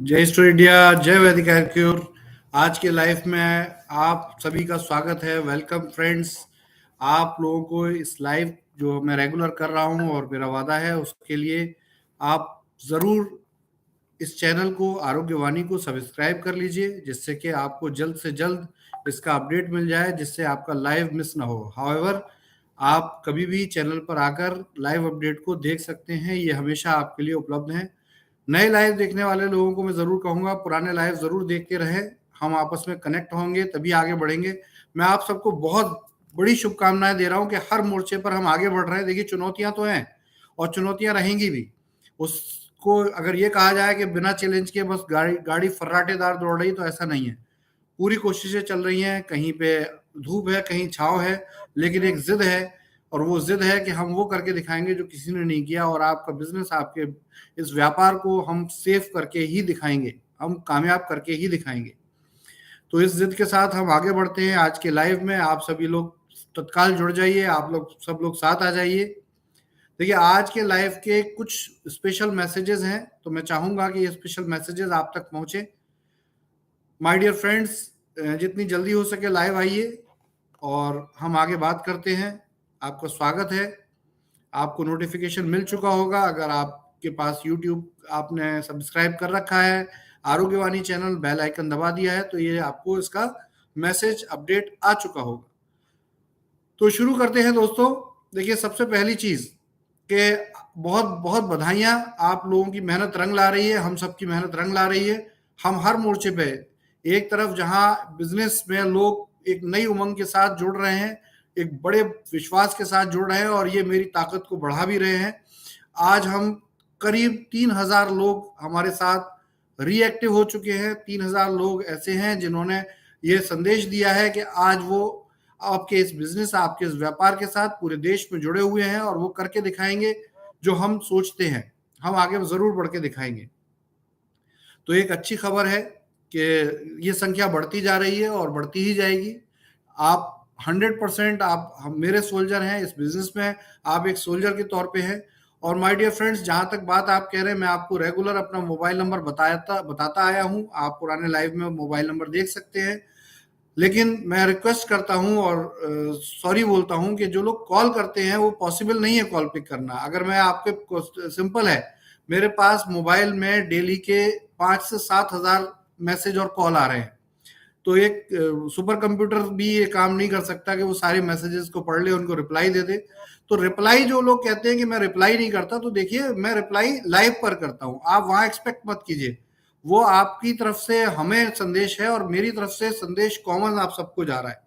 जय श्री इंडिया, जय वैदिक क्योर। आज के लाइफ में आप सभी का स्वागत है। Welcome friends. आप लोगों को इस लाइव जो मैं रेगुलर कर रहा हूं और मेरा वादा है उसके लिए आप ज़रूर इस चैनल को आरोग्यवाणी को सब्सक्राइब कर लीजिए, जिससे कि आपको जल्द से जल्द इसका अपडेट मिल जाए, जिससे आपका लाइव मिस ना हो। हाउएवर, आप कभी भी चैनल पर आकर लाइव अपडेट को देख सकते हैं, ये हमेशा आपके लिए उपलब्ध है। नए लाइव देखने वाले लोगों को मैं ज़रूर कहूँगा, पुराने लाइव ज़रूर देखते रहें। हम आपस में कनेक्ट होंगे तभी आगे बढ़ेंगे। मैं आप सबको बहुत बड़ी शुभकामनाएं दे रहा हूं कि हर मोर्चे पर हम आगे बढ़ रहे हैं। देखिए, चुनौतियां तो हैं और चुनौतियां रहेंगी भी। उसको अगर ये कहा जाए कि बिना चैलेंज के बस गाड़ी गाड़ी फर्राटेदार दौड़ रही, तो ऐसा नहीं है। पूरी कोशिशें चल रही हैं, कहीं पे धूप है, कहीं छाँव है, लेकिन एक ज़िद है, और वो ज़िद है कि हम वो करके दिखाएँगे जो किसी ने नहीं किया, और आपका बिज़नेस, आपके इस व्यापार को हम सेफ करके ही दिखाएँगे, हम कामयाब करके ही दिखाएँगे। तो इस ज़िद के साथ हम आगे बढ़ते हैं। आज के लाइव में आप सभी लोग तत्काल जुड़ जाइए, आप लोग सब लोग साथ आ जाइए। देखिए, आज के लाइव के कुछ स्पेशल मैसेजेस हैं, तो मैं चाहूँगा कि ये स्पेशल मैसेजेस आप तक पहुँचे। माय डियर फ्रेंड्स, जितनी जल्दी हो सके लाइव आइए और हम आगे बात करते हैं। आपका स्वागत है। आपको नोटिफिकेशन मिल चुका होगा, अगर आपके पास यूट्यूब आपने सब्सक्राइब कर रखा है, आरोग्यवाणी चैनल बेल आइकन दबा दिया है, तो ये आपको इसका मैसेज अपडेट आ चुका होगा। तो शुरू करते हैं दोस्तों। देखिए, सबसे पहली चीज़ कि बहुत बहुत बधाइयाँ। आप लोगों की मेहनत रंग ला रही है, हम सबकी मेहनत रंग ला रही है। हम हर मोर्चे पे, एक तरफ जहाँ बिजनेस में लोग एक नई उमंग के साथ जुड़ रहे हैं, एक बड़े विश्वास के साथ जुड़ रहे हैं, और ये मेरी ताकत को बढ़ा भी रहे हैं। आज हम करीब 3000 लोग हमारे साथ रीएक्टिव हो चुके हैं। 3000 लोग ऐसे हैं जिन्होंने ये संदेश दिया है कि आज वो आपके इस बिजनेस, आपके इस व्यापार के साथ पूरे देश में जुड़े हुए हैं, और वो करके दिखाएंगे जो हम सोचते हैं, हम आगे जरूर बढ़ के दिखाएंगे। तो एक अच्छी खबर है कि ये संख्या बढ़ती जा रही है और बढ़ती ही जाएगी। आप 100% आप हम मेरे सोल्जर हैं इस बिजनेस में, आप एक सोल्जर के तौर पे हैं। और माय डियर फ्रेंड्स, जहां तक बात आप कह रहे हैं, मैं आपको रेगुलर अपना मोबाइल नंबर बताता आया हूं। आप पुराने लाइव में मोबाइल नंबर देख सकते हैं। लेकिन मैं रिक्वेस्ट करता हूं और सॉरी बोलता हूं कि जो लोग कॉल करते हैं, वो पॉसिबल नहीं है कॉल पिक करना। अगर मैं आपके सिंपल है, मेरे पास मोबाइल में डेली के 5 से 7 हजार मैसेज और कॉल आ रहे हैं। तो एक सुपर कंप्यूटर भी ये काम नहीं कर सकता कि वो सारे मैसेजेस को पढ़ ले, उनको रिप्लाई दे दे। तो रिप्लाई, जो लोग कहते हैं कि मैं रिप्लाई नहीं करता, तो देखिए, मैं रिप्लाई लाइव पर करता हूँ। आप वहां एक्सपेक्ट मत कीजिए। वो आपकी तरफ से हमें संदेश है और मेरी तरफ से संदेश कॉमन आप सबको जा रहा है।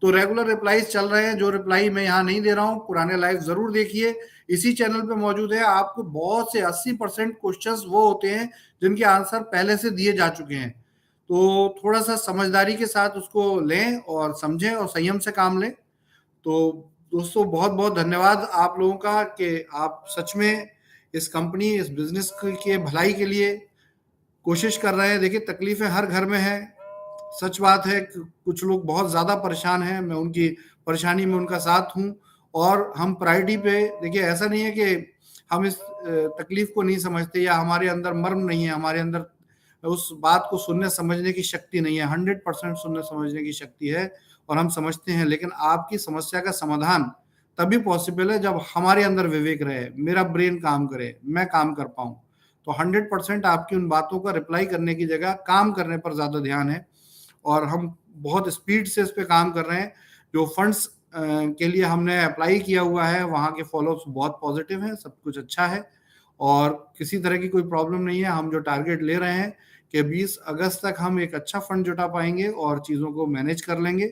तो रेगुलर रिप्लाईज चल रहे हैं। जो रिप्लाई मैं यहाँ नहीं दे रहा हूँ, पुराने लाइव जरूर देखिए, इसी चैनल पे मौजूद है। आपको बहुत से 80% क्वेश्चंस वो होते हैं जिनके आंसर पहले से दिए जा चुके हैं। तो थोड़ा सा समझदारी के साथ उसको लें और समझें और संयम से काम लें। तो दोस्तों, बहुत बहुत धन्यवाद आप लोगों का कि आप सच में इस कंपनी, इस बिजनेस के भलाई के लिए कोशिश कर रहे हैं। देखिए, तकलीफें हर घर में है, सच बात है। कुछ लोग बहुत ज़्यादा परेशान हैं, मैं उनकी परेशानी में उनका साथ हूँ। और हम प्रायोरिटी पे, देखिए, ऐसा नहीं है कि हम इस तकलीफ को नहीं समझते या हमारे अंदर मर्म नहीं है, हमारे अंदर उस बात को सुनने समझने की शक्ति नहीं है। 100% सुनने समझने की शक्ति है और हम समझते हैं। लेकिन आपकी समस्या का समाधान तभी पॉसिबल है जब हमारे अंदर विवेक रहे, मेरा ब्रेन काम करे, मैं काम कर पाऊँ। तो 100% आपकी उन बातों का रिप्लाई करने की जगह काम करने पर ज़्यादा ध्यान है, और हम बहुत स्पीड से इस पे काम कर रहे हैं। जो फंड्स के लिए हमने अप्लाई किया हुआ है, वहाँ के फॉलोअप्स बहुत पॉजिटिव हैं, सब कुछ अच्छा है और किसी तरह की कोई प्रॉब्लम नहीं है। हम जो टारगेट ले रहे हैं कि 20 अगस्त तक हम एक अच्छा फंड जुटा पाएंगे और चीज़ों को मैनेज कर लेंगे।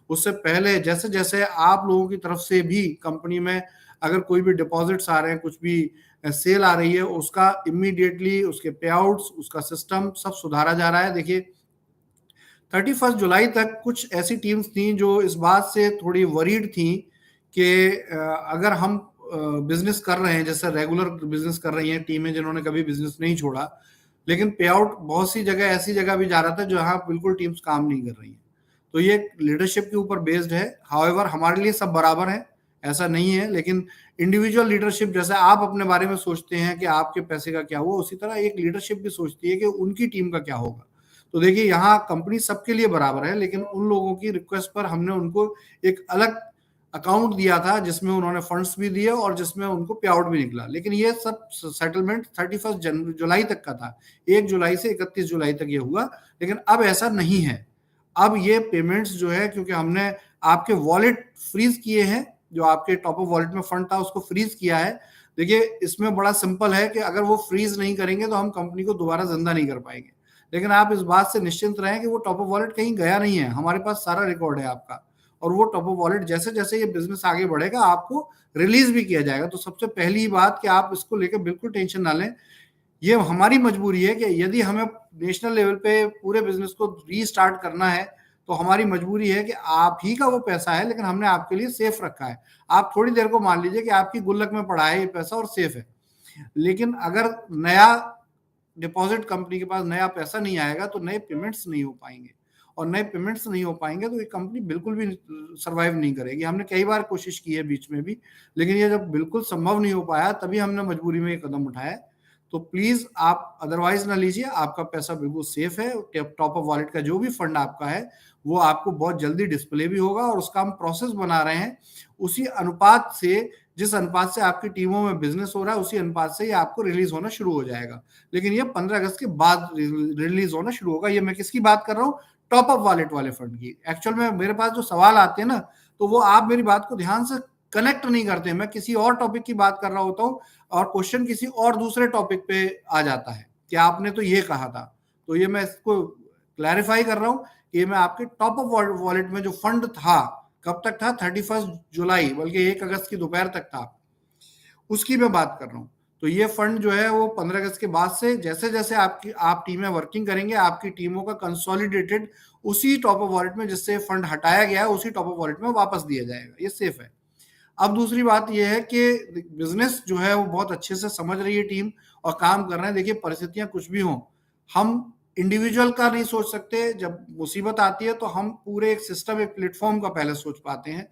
उससे पहले जैसे जैसे आप लोगों की तरफ से भी कंपनी में अगर कोई भी डिपॉजिट्स आ रहे हैं, कुछ भी सेल आ रही है, उसका इमीडिएटली उसके पे आउट्स, उसका सिस्टम सब सुधारा जा रहा है। देखिए, 31 जुलाई तक कुछ ऐसी टीम्स थी जो इस बात से थोड़ी वरीड थी कि अगर हम बिजनेस कर रहे हैं, जैसे रेगुलर बिजनेस कर रही हैं टीमें जिन्होंने कभी बिजनेस नहीं छोड़ा, लेकिन पे आउट बहुत सी जगह ऐसी जगह भी जा रहा था जहां बिल्कुल टीम्स काम नहीं कर रही हैं। तो ये लीडरशिप के ऊपर बेस्ड है। हाउएवर, हमारे लिए सब बराबर है, ऐसा नहीं है। लेकिन इंडिविजुअल लीडरशिप जैसे आप अपने बारे में सोचते हैं कि आपके पैसे का क्या हुआ, उसी तरह एक लीडरशिप भी सोचती है कि उनकी टीम का क्या होगा। तो देखिए यहाँ कंपनी सबके लिए बराबर है, लेकिन उन लोगों की रिक्वेस्ट पर हमने उनको एक अलग अकाउंट दिया था जिसमें उन्होंने फंड्स भी दिए और जिसमें उनको पे आउट भी निकला। लेकिन ये सब सेटलमेंट 31 जुलाई तक का था, 1 जुलाई से 31 जुलाई तक ये हुआ। लेकिन अब ऐसा नहीं है। अब ये पेमेंट्स जो है, क्योंकि हमने आपके वॉलेट फ्रीज किए हैं, जो आपके टॉप अप वॉलेट में फंड था उसको फ्रीज किया है। देखिए इसमें बड़ा सिंपल है कि अगर वो फ्रीज नहीं करेंगे तो हम कंपनी को दोबारा जिंदा नहीं कर पाएंगे। लेकिन आप इस बात से निश्चिंत रहें कि वो टॉप अप वॉलेट कहीं गया नहीं है, हमारे पास सारा रिकॉर्ड है आपका। और वो टॉप अप वॉलेट जैसे जैसे ये बिजनेस आगे बढ़ेगा आपको रिलीज भी किया जाएगा। तो सबसे पहली बात कि आप इसको लेकर बिल्कुल टेंशन ना लें। ये हमारी मजबूरी है कि यदि हमें नेशनल लेवल पे पूरे बिजनेस को रीस्टार्ट करना है, तो हमारी मजबूरी है कि आप ही का वो पैसा है, लेकिन हमने आपके लिए सेफ रखा है। आप थोड़ी देर को मान लीजिए कि आपकी गुल्लक में पड़ा है ये पैसा और सेफ है। लेकिन अगर नया डिपॉजिट कंपनी के पास नया पैसा नहीं आएगा तो नए पेमेंट्स नहीं हो पाएंगे, और नए पेमेंट्स नहीं हो पाएंगे तो ये कंपनी बिल्कुल भी सरवाइव नहीं करेगी। हमने कई बार कोशिश की है बीच में भी, लेकिन ये जब बिल्कुल संभव नहीं हो पाया तभी हमने मजबूरी में ये कदम उठाया। तो प्लीज आप अदरवाइज ना लीजिए, आपका पैसा बिल्कुल सेफ है। टॉप अप वॉलेट का जो भी फंड आपका है वो आपको बहुत जल्दी डिस्प्ले भी होगा, और उसका हम प्रोसेस बना रहे हैं उसी अनुपात से, जिस अनुपात से आपकी टीमों में बिजनेस हो रहा है उसी अनुपात से ये आपको रिलीज होना शुरू हो जाएगा। लेकिन ये 15 अगस्त के बाद रिलीज होना शुरू होगा। ये मैं किसकी बात कर रहा हूँ? टॉप अप वॉलेट वाले फंड की। एक्चुअल में मेरे पास जो सवाल आते हैं ना, तो वो आप मेरी बात को ध्यान से कनेक्ट नहीं करते। मैं किसी और टॉपिक की बात कर रहा होता हूँ और क्वेश्चन किसी और दूसरे टॉपिक पे आ जाता है कि आपने तो ये कहा था। तो ये मैं इसको क्लैरिफाई कर रहा हूँ कि मैं आपके टॉप अप वॉलेट में जो फंड था, कब तक था? 31 जुलाई, बल्कि 1 अगस्त की दोपहर तक था, उसकी मैं बात कर रहा हूँ। तो ये फंड जो है वो 15 अगस्त के बाद से जैसे जैसे आप टीमें वर्किंग करेंगे, आपकी टीमों का कंसोलिडेटेड उसी टॉप अप वॉलेट में जिससे फंड हटाया गया है उसी टॉप अप वॉलेट में वापस दिया जाएगा। ये सेफ है। अब दूसरी बात यह है कि बिजनेस जो है वो बहुत अच्छे से समझ रही है टीम और काम कर रहे हैं। देखिए परिस्थितियां कुछ भी हों, हम इंडिविजुअल का नहीं सोच सकते। जब मुसीबत आती है तो हम पूरे एक सिस्टम, एक प्लेटफॉर्म का पहले सोच पाते हैं।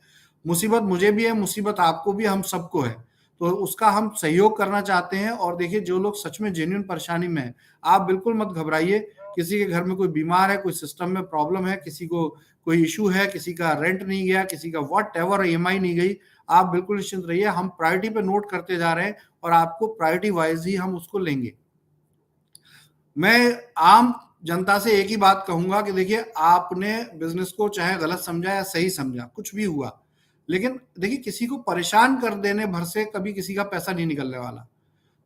मुसीबत मुझे भी है, मुसीबत आपको भी, हम सबको है। तो उसका हम सहयोग करना चाहते हैं। और देखिए जो लोग सच में जेन्युइन परेशानी में है, आप बिल्कुल मत घबराइए। किसी के घर में कोई बीमार है, कोई सिस्टम में प्रॉब्लम है, किसी को कोई इशू है, किसी का रेंट नहीं गया, किसी का वॉट एवर ईएमआई नहीं गई, आप बिल्कुल निश्चिंत रहिए। हम प्रायोरिटी पे नोट करते जा रहे हैं और आपको प्रायोरिटी वाइज ही हम उसको लेंगे। मैं आम जनता से एक ही बात कहूंगा कि देखिए आपने बिजनेस को चाहे गलत समझा या सही समझा, कुछ भी हुआ, लेकिन देखिए किसी को परेशान कर देने भर से कभी किसी का पैसा नहीं निकलने वाला।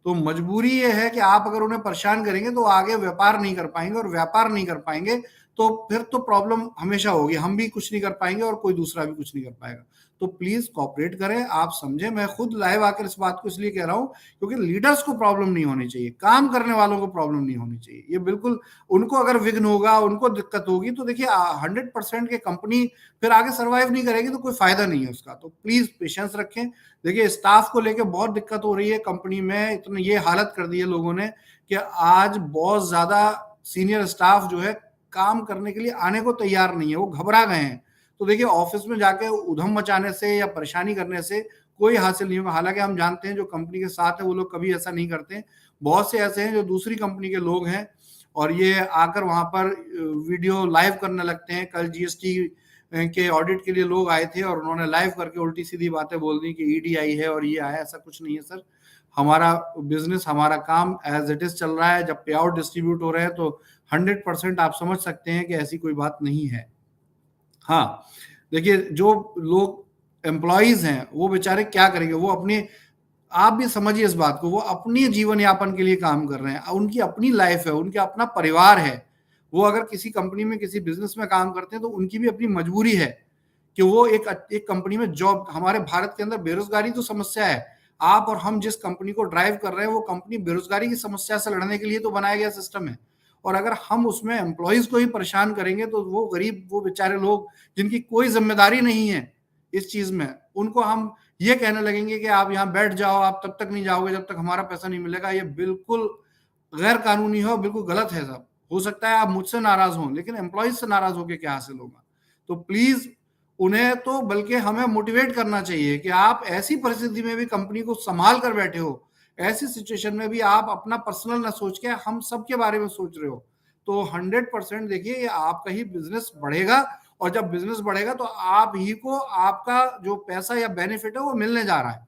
तो मजबूरी ये है कि आप अगर उन्हें परेशान करेंगे तो आगे व्यापार नहीं कर पाएंगे, और व्यापार नहीं कर पाएंगे तो फिर तो प्रॉब्लम हमेशा होगी। हम भी कुछ नहीं कर पाएंगे और कोई दूसरा भी कुछ नहीं कर पाएगा। तो प्लीज कॉपरेट करें, आप समझें। मैं खुद लाइव आकर इस बात को इसलिए कह रहा हूं क्योंकि लीडर्स को प्रॉब्लम नहीं होनी चाहिए, काम करने वालों को प्रॉब्लम नहीं होनी चाहिए। ये बिल्कुल, उनको अगर विघ्न होगा, उनको दिक्कत होगी तो देखिए 100% के कंपनी फिर आगे सर्वाइव नहीं करेगी, तो कोई फायदा नहीं है उसका। तो प्लीज पेशेंस रखें। देखिए स्टाफ को लेके बहुत दिक्कत हो रही है कंपनी में। इतनी ये हालत कर दी है लोगों ने कि आज बहुत ज्यादा सीनियर स्टाफ जो है काम करने के लिए आने को तैयार नहीं है, वो घबरा गए हैं। तो देखिए ऑफिस में जाके उधम मचाने से या परेशानी करने से कोई हासिल नहीं होगा। हालांकि हम जानते हैं जो कंपनी के साथ है वो लोग कभी ऐसा नहीं करते। बहुत से ऐसे हैं जो दूसरी कंपनी के लोग हैं और ये आकर वहां पर वीडियो लाइव करने लगते हैं। कल जीएसटी के ऑडिट के लिए लोग आए थे और उन्होंने लाइव करके उल्टी सीधी बातें बोल दी कि ईडी आई है और ये आया। ऐसा कुछ नहीं है सर। हमारा बिजनेस, हमारा काम एज इट इज चल रहा है। जब पे आउट डिस्ट्रीब्यूट हो रहे हैं तो 100% आप समझ सकते हैं कि ऐसी कोई बात नहीं है। हाँ, देखिए जो लोग एम्प्लॉयज हैं वो बेचारे क्या करेंगे? वो अपने, आप भी समझिए इस बात को, वो अपनी जीवन यापन के लिए काम कर रहे हैं। उनकी अपनी लाइफ है, उनका अपना परिवार है। वो अगर किसी कंपनी में, किसी बिजनेस में काम करते हैं तो उनकी भी अपनी मजबूरी है कि वो एक कंपनी में जॉब। हमारे भारत के अंदर बेरोजगारी तो समस्या है। आप और हम जिस कंपनी को ड्राइव कर रहे हैं वो कंपनी बेरोजगारी की समस्या से लड़ने के लिए तो बनाया गया सिस्टम है। और अगर हम उसमें एम्प्लॉयज को ही परेशान करेंगे तो वो गरीब, वो बेचारे लोग जिनकी कोई जिम्मेदारी नहीं है इस चीज में, उनको हम ये कहने लगेंगे कि आप यहाँ बैठ जाओ, आप तब तक नहीं जाओगे जब तक हमारा पैसा नहीं मिलेगा। ये बिल्कुल गैर कानूनी है और बिल्कुल गलत है सब। हो सकता है आप मुझसे नाराज हों, लेकिन एम्प्लॉयज से नाराज होकर क्या हासिल होगा? तो प्लीज उन्हें तो बल्कि हमें मोटिवेट करना चाहिए कि आप ऐसी परिस्थिति में भी कंपनी को संभाल कर बैठे हो, ऐसी सिचुएशन में भी आप अपना पर्सनल ना सोच के हम सब के बारे में सोच रहे हो। तो 100% देखिए ये आपका ही बिजनेस बढ़ेगा, और जब बिजनेस बढ़ेगा तो आप ही को आपका जो पैसा या बेनिफिट है वो मिलने जा रहा है।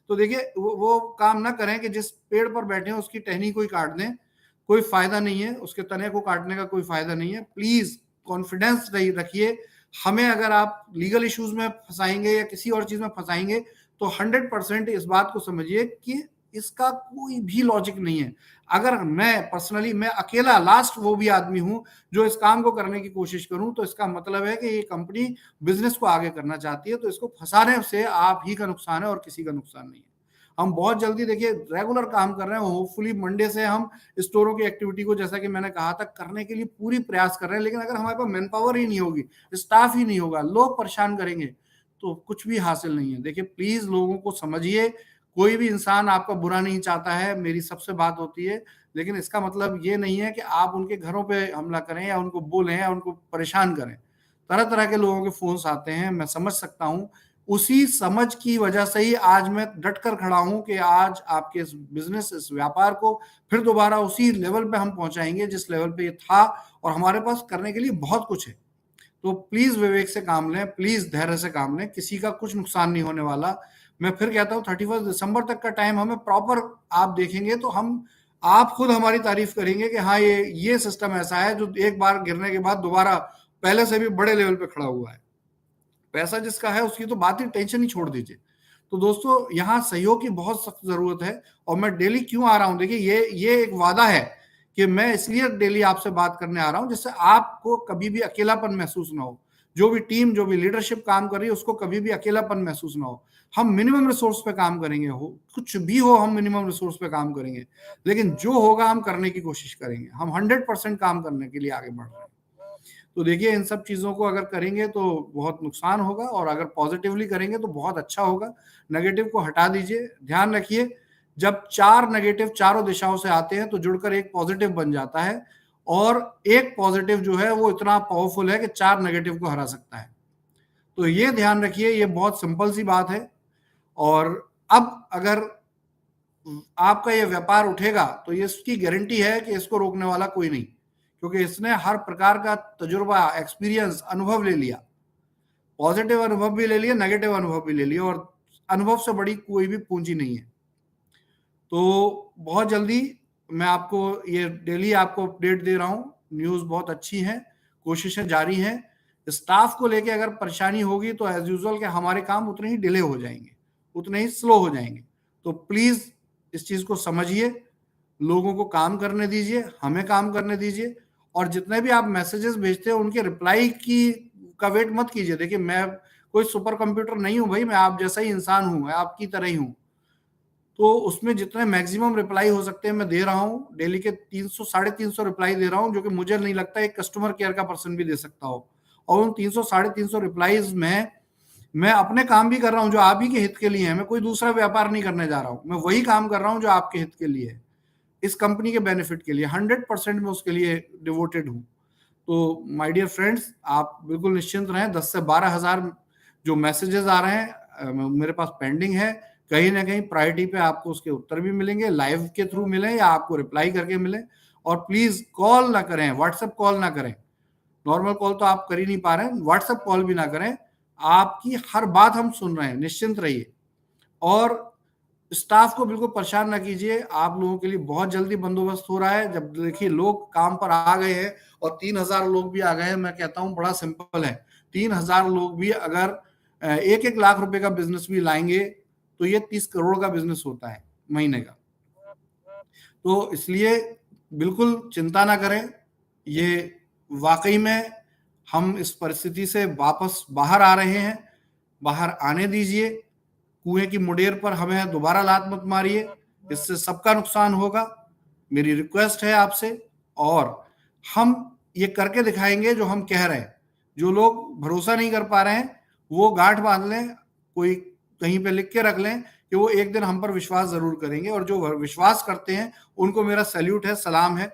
तो देखिए वो काम ना करें कि जिस पेड़ पर बैठे हैं उसकी टहनी कोई काट दें, कोई फायदा नहीं है, उसके तने को काटने का कोई फायदा नहीं है। प्लीज कॉन्फिडेंस रखिए। हमें अगर आप लीगल इश्यूज में फंसाएंगे या किसी और चीज में फंसाएंगे तो 100% इस बात को समझिए कि इसका कोई भी लॉजिक नहीं है। अगर मैं पर्सनली मैं अकेला लास्ट वो भी आदमी हूं जो इस काम को करने की कोशिश करूं, तो इसका मतलब है कि ये कंपनी बिजनेस को आगे करना चाहती है, तो इसको फंसाने से आप ही का नुकसान है और किसी का नुकसान नहीं है। हम बहुत जल्दी देखिए रेगुलर काम कर रहे हैं, होपफुली मंडे से हम स्टोरों की एक्टिविटी को जैसा कि मैंने कहा था करने के लिए पूरी प्रयास कर रहे हैं। लेकिन अगर हमारे पास मैन पावर ही नहीं होगी, स्टाफ ही नहीं होगा, लोग परेशान करेंगे, तो कुछ भी हासिल नहीं है। देखिए प्लीज लोगों को समझिए, कोई भी इंसान आपका बुरा नहीं चाहता है, मेरी सबसे बात होती है, लेकिन इसका मतलब ये नहीं है कि आप उनके घरों पे हमला करें या उनको बोलें या उनको परेशान करें। तरह तरह के लोगों के फोन्स आते हैं, मैं समझ सकता हूं। उसी समझ की वजह से ही आज मैं डट कर खड़ा हूं कि आज आपके इस बिजनेस, इस व्यापार को फिर दोबारा उसी लेवल पे हम पहुंचाएंगे जिस लेवल पे ये था, और हमारे पास करने के लिए बहुत कुछ है। तो प्लीज विवेक से काम लें, प्लीज धैर्य से काम लें, किसी का कुछ नुकसान नहीं होने वाला। मैं फिर कहता हूँ 31 दिसंबर तक का टाइम हमें प्रॉपर आप देखेंगे तो हम आप खुद हमारी तारीफ करेंगे कि हाँ ये सिस्टम ऐसा है जो एक बार गिरने के बाद दोबारा पहले से भी बड़े लेवल पे खड़ा हुआ है। पैसा जिसका है उसकी तो बात ही, टेंशन ही छोड़ दीजिए। तो दोस्तों यहाँ सहयोग की बहुत सख्त जरूरत है, और मैं डेली क्यों आ रहा हूँ, देखिए ये एक वादा है कि मैं इसलिए डेली आपसे बात करने आ रहा हूँ जिससे आपको कभी भी अकेलापन महसूस ना हो। जो भी टीम, जो भी लीडरशिप काम कर रही है उसको कभी भी अकेलापन महसूस ना हो। हम मिनिमम रिसोर्स पे काम करेंगे, हो कुछ भी हो हम मिनिमम रिसोर्स पे काम करेंगे, लेकिन जो होगा हम करने की कोशिश करेंगे। हम 100% काम करने के लिए आगे बढ़ रहे हैं। तो देखिए इन सब चीज़ों को अगर करेंगे तो बहुत नुकसान होगा, और अगर पॉजिटिवली करेंगे तो बहुत अच्छा होगा। नेगेटिव को हटा दीजिए। ध्यान रखिए, जब 4 नेगेटिव चारों दिशाओं से आते हैं तो जुड़कर एक पॉजिटिव बन जाता है, और एक पॉजिटिव जो है वो इतना पावरफुल है कि 4 नेगेटिव को हरा सकता है। तो ये ध्यान रखिए, ये बहुत सिंपल सी बात है। और अब अगर आपका ये व्यापार उठेगा तो ये इसकी गारंटी है कि इसको रोकने वाला कोई नहीं, क्योंकि इसने हर प्रकार का तजुर्बा, एक्सपीरियंस, अनुभव ले लिया। पॉजिटिव अनुभव भी ले लिया, नेगेटिव अनुभव भी ले लिया, और अनुभव से बड़ी कोई भी पूंजी नहीं है। तो बहुत जल्दी मैं आपको ये डेली आपको अपडेट दे रहा हूँ। न्यूज़ बहुत अच्छी है, कोशिशें जारी हैं। स्टाफ को लेके अगर परेशानी होगी तो एज यूजुअल के हमारे काम उतने ही डिले हो जाएंगे, उतने ही स्लो हो जाएंगे। तो प्लीज इस चीज को समझिए, लोगों को काम करने दीजिए, हमें काम करने दीजिए, और जितने भी आप मैसेजेस भेजते हो उनके रिप्लाई का वेट मत कीजिए। देखिए मैं कोई सुपर कंप्यूटर नहीं हूं भाई, मैं आप जैसा ही इंसान हूं, मैं आपकी तरह ही हूं। तो उसमें जितने मैक्सिमम रिप्लाई हो सकते हैं मैं दे रहा हूँ। डेली के 300 350 रिप्लाई दे रहा हूँ, जो कि मुझे नहीं लगता एक कस्टमर केयर का पर्सन भी दे सकता हो। और उन 300 350 रिप्लाईज में मैं अपने काम भी कर रहा हूँ जो आप ही के हित के लिए है। मैं कोई दूसरा व्यापार नहीं करने जा रहा हूँ, मैं वही काम कर रहा हूँ जो आपके हित के लिए है, इस कंपनी के बेनिफिट के लिए। 100% मैं उसके लिए डिवोटेड हूँ। तो माय डियर फ्रेंड्स, आप बिल्कुल निश्चिंत रहें। 10 से 12 हजार जो मैसेजेस आ रहे हैं मेरे पास पेंडिंग है, कहीं ना कहीं प्रायोरिटी पे आपको उसके उत्तर भी मिलेंगे, लाइव के थ्रू मिले या आपको रिप्लाई करके मिले। और प्लीज कॉल ना करें, व्हाट्सएप कॉल ना करें। नॉर्मल कॉल तो आप कर ही नहीं पा रहे हैं, व्हाट्सएप कॉल भी ना करें। आपकी हर बात हम सुन रहे हैं, निश्चिंत रहिए। और स्टाफ को बिल्कुल परेशान ना कीजिए, आप लोगों के लिए बहुत जल्दी बंदोबस्त हो रहा है। जब देखिए लोग काम पर आ गए हैं और 3,000 लोग भी आ गए हैं, मैं कहता हूँ बड़ा सिंपल है। 3,000 लोग भी अगर 1-1 लाख रुपए का बिजनेस भी लाएंगे तो ये 30 करोड़ का बिजनेस होता है महीने का। तो इसलिए बिल्कुल चिंता ना करें, ये वाकई में हम इस परिस्थिति से वापस बाहर आ रहे हैं। बाहर आने दीजिए, कुएं की मुडेर पर हमें दोबारा लात मत मारिए, इससे सबका नुकसान होगा। मेरी रिक्वेस्ट है आपसे, और हम ये करके दिखाएंगे जो हम कह रहे हैं। जो लोग भरोसा नहीं कर पा रहे हैं वो गांठ बांध लें, कोई कहीं पे लिख के रख लें कि वो एक दिन हम पर विश्वास जरूर करेंगे, और जो विश्वास करते हैं उनको मेरा सैल्यूट है, सलाम है।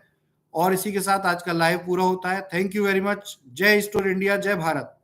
और इसी के साथ आज का लाइव पूरा होता है। Thank you very much. जय स्टोर इंडिया, जय भारत।